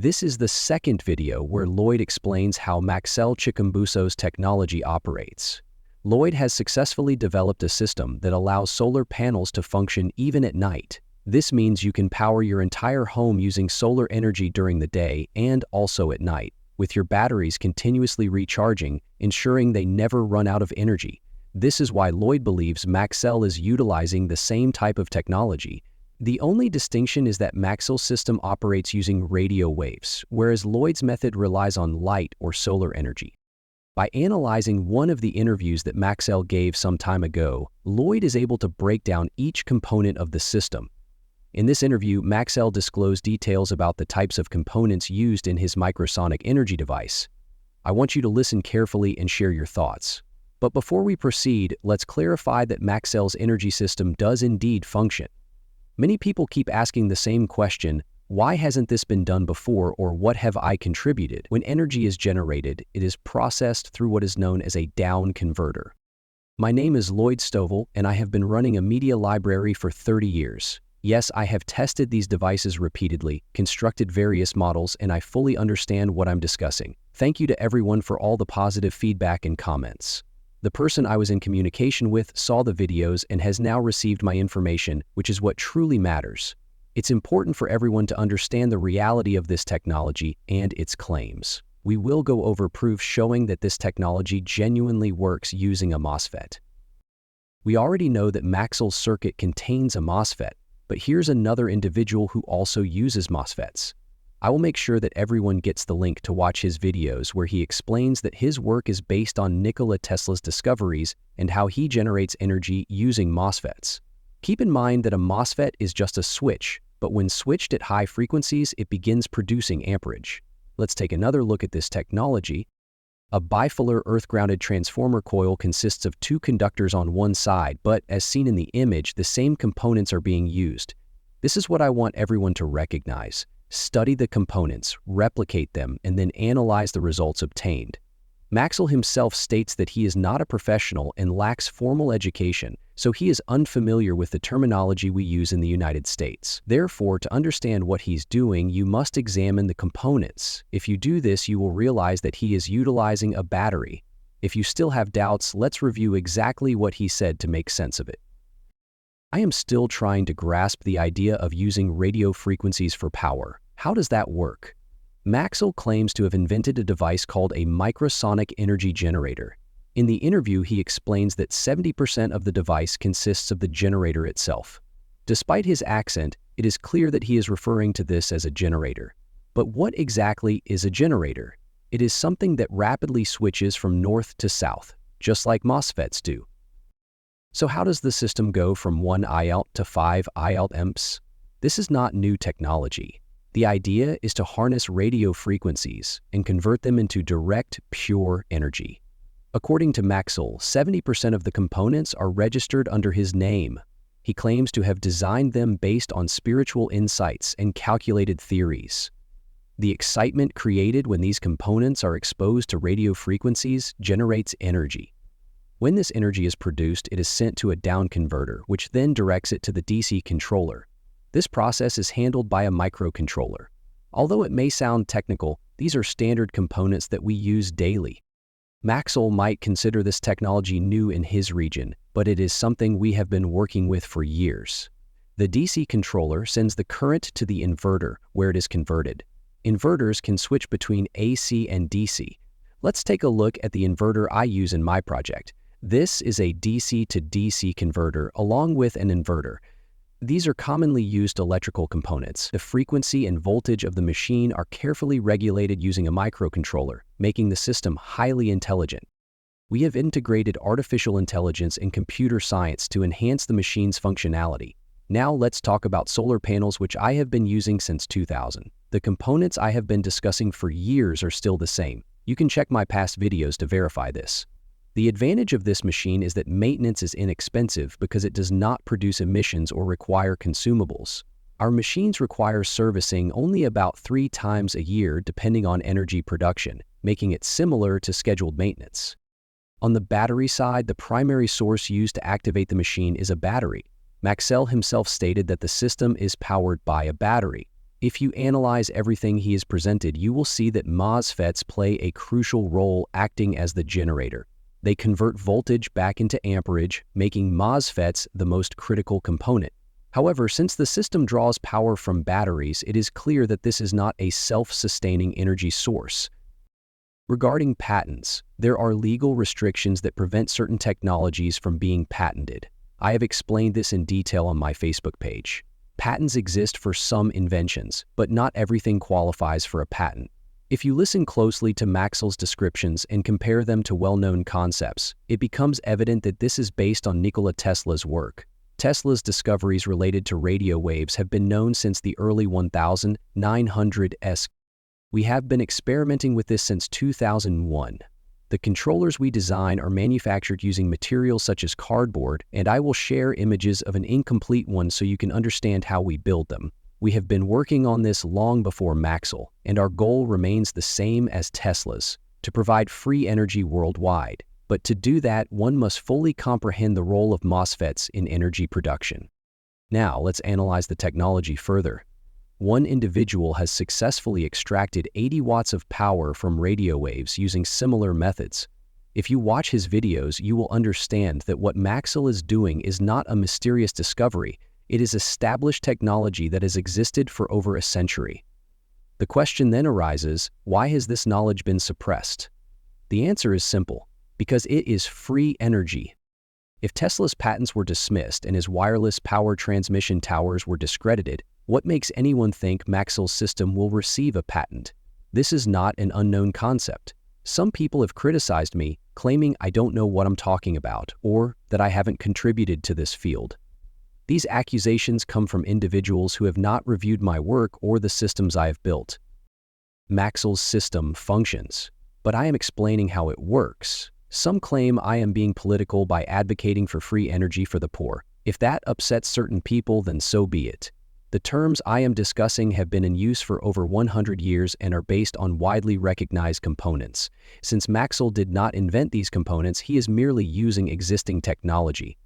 This is the second video where Lloyd explains how Maxwell Chikumbutso's technology operates. Lloyd has successfully developed a system that allows solar panels to function even at night. This means you can power your entire home using solar energy during the day and also at night, with your batteries continuously recharging, ensuring they never run out of energy. This is why Lloyd believes Maxwell is utilizing the same type of technology. The only distinction is that Maxwell's system operates using radio waves, whereas Lloyd's method relies on light or solar energy. By analyzing one of the interviews that Maxwell gave some time ago, Lloyd is able to break down each component of the system. In this interview, Maxwell disclosed details about the types of components used in his microsonic energy device. I want you to listen carefully and share your thoughts. But before we proceed, let's clarify that Maxwell's energy system does indeed function. Many people keep asking the same question: why hasn't this been done before, or what have I contributed? When energy is generated, it is processed through what is known as a down converter. My name is Lloyd Stovall, and I have been running a media library for 30 years. Yes, I have tested these devices repeatedly, constructed various models, and I fully understand what I'm discussing. Thank you to everyone for all the positive feedback and comments. The person I was in communication with saw the videos and has now received my information, which is what truly matters. It's important for everyone to understand the reality of this technology and its claims. We will go over proof showing that this technology genuinely works using a MOSFET. We already know that Maxwell's circuit contains a MOSFET, but here's another individual who also uses MOSFETs. I will make sure that everyone gets the link to watch his videos where he explains that his work is based on Nikola Tesla's discoveries and how he generates energy using MOSFETs. Keep in mind that a MOSFET is just a switch, but when switched at high frequencies, it begins producing amperage. Let's take another look at this technology. A bipolar earth-grounded transformer coil consists of two conductors on one side, but as seen in the image, the same components are being used. This is what I want everyone to recognize. Study the components, replicate them, and then analyze the results obtained. Maxwell himself states that he is not a professional and lacks formal education, so he is unfamiliar with the terminology we use in the United States. Therefore, to understand what he's doing, you must examine the components. If you do this, you will realize that he is utilizing a battery. If you still have doubts, let's review exactly what he said to make sense of it. I am still trying to grasp the idea of using radio frequencies for power. How does that work? Maxwell claims to have invented a device called a microsonic energy generator. In the interview, he explains that 70% of the device consists of the generator itself. Despite his accent, it is clear that he is referring to this as a generator. But what exactly is a generator? It is something that rapidly switches from north to south, just like MOSFETs do. So how does the system go from 1 IOUT to 5 IOUT amps? This is not new technology. The idea is to harness radio frequencies and convert them into direct, pure energy. According to Maxwell, 70% of the components are registered under his name. He claims to have designed them based on spiritual insights and calculated theories. The excitement created when these components are exposed to radio frequencies generates energy. When this energy is produced, it is sent to a down converter, which then directs it to the DC controller. This process is handled by a microcontroller. Although it may sound technical, these are standard components that we use daily. Maxwell might consider this technology new in his region, but it is something we have been working with for years. The DC controller sends the current to the inverter, where it is converted. Inverters can switch between AC and DC. Let's take a look at the inverter I use in my project. This is a DC to DC converter along with an inverter. These are commonly used electrical components. The frequency and voltage of the machine are carefully regulated using a microcontroller, making the system highly intelligent. We have integrated artificial intelligence and computer science to enhance the machine's functionality. Now let's talk about solar panels, which I have been using since 2000. The components I have been discussing for years are still the same. You can check my past videos to verify this. The advantage of this machine is that maintenance is inexpensive because it does not produce emissions or require consumables. Our machines require servicing only about 3 times a year depending on energy production, making it similar to scheduled maintenance. On the battery side, the primary source used to activate the machine is a battery. Maxwell himself stated that the system is powered by a battery. If you analyze everything he has presented, you will see that MOSFETs play a crucial role acting as the generator. They convert voltage back into amperage, making MOSFETs the most critical component. However, since the system draws power from batteries, it is clear that this is not a self-sustaining energy source. Regarding patents, there are legal restrictions that prevent certain technologies from being patented. I have explained this in detail on my Facebook page. Patents exist for some inventions, but not everything qualifies for a patent. If you listen closely to Maxwell's descriptions and compare them to well-known concepts, it becomes evident that this is based on Nikola Tesla's work. Tesla's discoveries related to radio waves have been known since the early 1900s. We have been experimenting with this since 2001. The controllers we design are manufactured using materials such as cardboard, and I will share images of an incomplete one so you can understand how we build them. We have been working on this long before Maxwell, and our goal remains the same as Tesla's, to provide free energy worldwide. But to do that, one must fully comprehend the role of MOSFETs in energy production. Now, let's analyze the technology further. One individual has successfully extracted 80 watts of power from radio waves using similar methods. If you watch his videos, you will understand that what Maxwell is doing is not a mysterious discovery. It is established technology that has existed for over a century. The question then arises, why has this knowledge been suppressed? The answer is simple: because it is free energy. If Tesla's patents were dismissed and his wireless power transmission towers were discredited, what makes anyone think Maxwell's system will receive a patent? This is not an unknown concept. Some people have criticized me, claiming I don't know what I'm talking about, or that I haven't contributed to this field. These accusations come from individuals who have not reviewed my work or the systems I have built. Maxwell's system functions, but I am explaining how it works. Some claim I am being political by advocating for free energy for the poor. If that upsets certain people, then so be it. The terms I am discussing have been in use for over 100 years and are based on widely recognized components. Since Maxwell did not invent these components, he is merely using existing technology.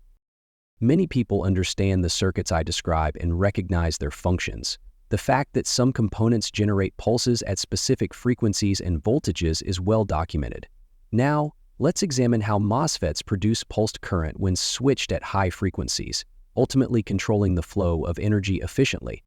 Many people understand the circuits I describe and recognize their functions. The fact that some components generate pulses at specific frequencies and voltages is well documented. Now, let's examine how MOSFETs produce pulsed current when switched at high frequencies, ultimately controlling the flow of energy efficiently.